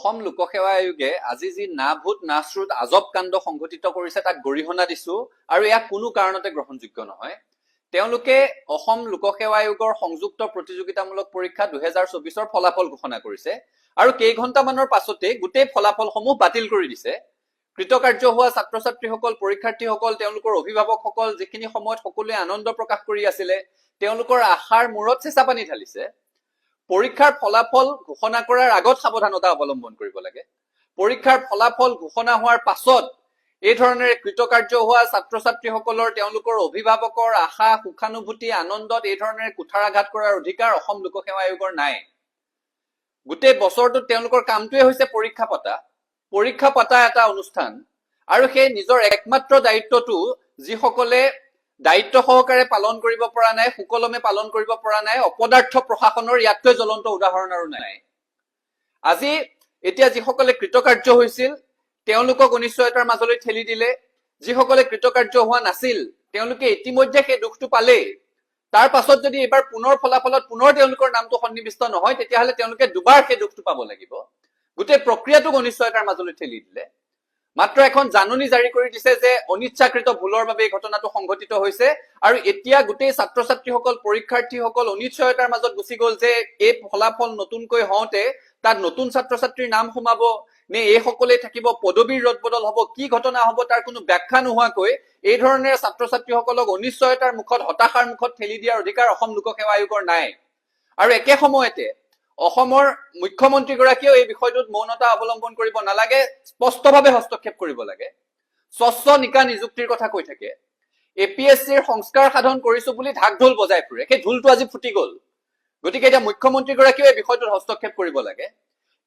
অসম লোকসেৱা আয়োগে আজি যি না ভূত না শ্ৰুত আজব কাণ্ড সংঘটিত কৰিছে তাক গৰিহণা দিছো আৰু ইয়াক কোনো কাৰণতে গ্ৰহণযোগ্য নহয়। তেওঁলোকে অসম লোকসেৱা আয়োগৰ সংযুক্ত প্ৰতিযোগিতামূলক পৰীক্ষা 2024ৰ ফলাফল ঘোষণা কৰিছে আৰু কেইঘণ্টামানৰ পাছতে গোটেই ফলাফলসমূহ বাতিল কৰি দিছে। কৃতকাৰ্য হোৱা ছাত্ৰ ছাত্ৰীসকল, পৰীক্ষাৰ্থীসকল, তেওঁলোকৰ অভিভাৱকসকল যিখিনি সময়ত সকলোৱে আনন্দ প্ৰকাশ কৰি আছিলে, তেওঁলোকৰ আশাৰ মূৰত চেঁচা পানী ঢালিছে। পৰীক্ষাৰ ফলাফল ঘোষণা কৰাৰ আগত সাৱধানতা অৱলম্বন কৰিব লাগে। পৰীক্ষাৰ ফলাফল ঘোষণা হোৱাৰ পাছত এই ধৰণেৰে কৃতকাৰ্য হোৱা ছাত্ৰ ছাত্ৰীসকলৰ, তেওঁলোকৰ অভিভাৱকৰ আশা, সুখানুভূতি, আনন্দত এই ধৰণেৰে কুঠাৰাঘাত কৰাৰ অধিকাৰ অসম লোকসেৱা আয়োগৰ নাই। গোটেই বছৰটোত তেওঁলোকৰ কামটোৱে হৈছে পৰীক্ষা পতা এটা অনুষ্ঠান আৰু সেই নিজৰ একমাত্ৰ দায়িত্বটো যিসকলে দায়িত্ব সহকাৰে পালন কৰিব পৰা নাই, সুকলমে পালন কৰিব পৰা নাই, অপদাৰ্থ প্ৰশাসনৰ ইয়াতকৈ জ্বলন্ত উদাহৰণ আৰু নাই। আজি এতিয়া যিসকলে কৃতকাৰ্য হৈছিল তেওঁলোকক অনিশ্চয়তাৰ মাজলৈ ঠেলি দিলে, যিসকলে কৃতকাৰ্য হোৱা নাছিল তেওঁলোকে ইতিমধ্যে সেই দুখটো পালেই। তাৰ পাছত যদি এইবাৰ পুনৰ ফলাফলত পুনৰ তেওঁলোকৰ নামটো সন্নিৱিষ্ট নহয়, তেতিয়াহ'লে তেওঁলোকে দুবাৰ সেই দুখটো পাব লাগিব। গোটেই প্ৰক্ৰিয়াটোক অনিশ্চয়তাৰ মাজলৈ ঠেলি দিলে। মাত্ৰ এখন জাননী জাৰি কৰি দিছে যে অনিচ্ছাকৃত ভুলৰ বাবে এই ঘটনাটো সংঘটিত হৈছে আৰু এতিয়া গোটেই ছাত্ৰ ছাত্ৰীসকল, পৰীক্ষাৰ্থীসকল অনিশ্চয়তাৰ মাজত গুচি গ'ল যে এই ফলাফল নতুনকৈ হওঁতে তাত নতুন ছাত্ৰ ছাত্ৰীৰ নাম সোমাব নে এইসকলেই থাকিব, পদবীৰ ৰদবদল হ'ব, কি ঘটনা হ'ব তাৰ কোনো ব্যাখ্যা নোহোৱাকৈ এই ধৰণেৰে ছাত্ৰ ছাত্ৰীসকলক অনিশ্চয়তাৰ মুখত, হতাশাৰ মুখত ঠেলি দিয়াৰ অধিকাৰ অসম লোকসেৱা আয়োগৰ নাই। আৰু একে সময়তে অসমৰ মুখ্যমন্ত্ৰীগৰাকীয়েও এই বিষয়টোত মৌনতা অৱলম্বন কৰিব নালাগে, স্পষ্টভাৱে হস্তক্ষেপ কৰিব লাগে। স্বচ্ছ নিকা নিযুক্তিৰ কথা কৈ থাকে, APSCৰ সংস্কাৰ সাধন কৰিছো বুলি ঢাক ঢোল বজাই ফুৰে, সেই ঢোলটো আজি ফুটি গ'ল। গতিকে এতিয়া মুখ্যমন্ত্ৰীগৰাকীয়েও এই বিষয়টোত হস্তক্ষেপ কৰিব লাগে।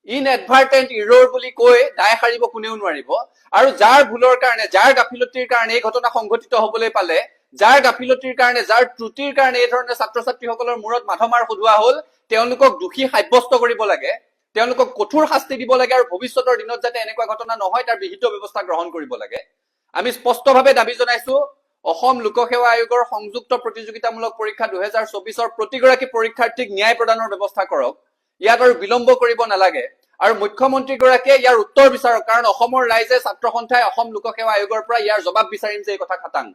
ইনএডভাৰ্টেণ্ট ইৰৰ বুলি কৈ দায় সাৰিব কোনেও নোৱাৰিব আৰু যাৰ ভুলৰ কাৰণে, যাৰ গাফিলতিৰ কাৰণে এই ঘটনা সংঘটিত হবলৈ পালে, যাৰ গাফিলতিৰ কাৰণে, যাৰ ত্ৰুটিৰ কাৰণে এই ধৰণে ছাত্ৰ ছাত্ৰীসকলৰ মূৰত মাধমাৰ সজোৱা হ'ল, তেওঁলোকক দোষী সাব্যস্ত কৰিব লাগে, তেওঁলোকক কঠোৰ শাস্তি দিব লাগে আৰু ভৱিষ্যতৰ দিনত যাতে এনেকুৱা ঘটনা নহয় তাৰ বিহিত ব্যৱস্থা গ্ৰহণ কৰিব লাগে। আমি স্পষ্টভাৱে দাবী জনাইছো, অসম লোকসেৱা আয়োগৰ সংযুক্ত প্ৰতিযোগিতামূলক পৰীক্ষা 2024ৰ প্ৰতিগৰাকী পৰীক্ষাৰ্থীক ন্যায় প্ৰদানৰ ব্যৱস্থা কৰক। ইয়াত আৰু বিলম্ব কৰিব নালাগে আৰু মুখ্যমন্ত্ৰীগৰাকীয়ে ইয়াৰ উত্তৰ বিচাৰক, কাৰণ অসমৰ ৰাইজে, ছাত্ৰ সন্থাই অসম লোকসেৱা আয়োগৰ পৰা ইয়াৰ জবাব বিচাৰিম যে এই কথা খাটাং।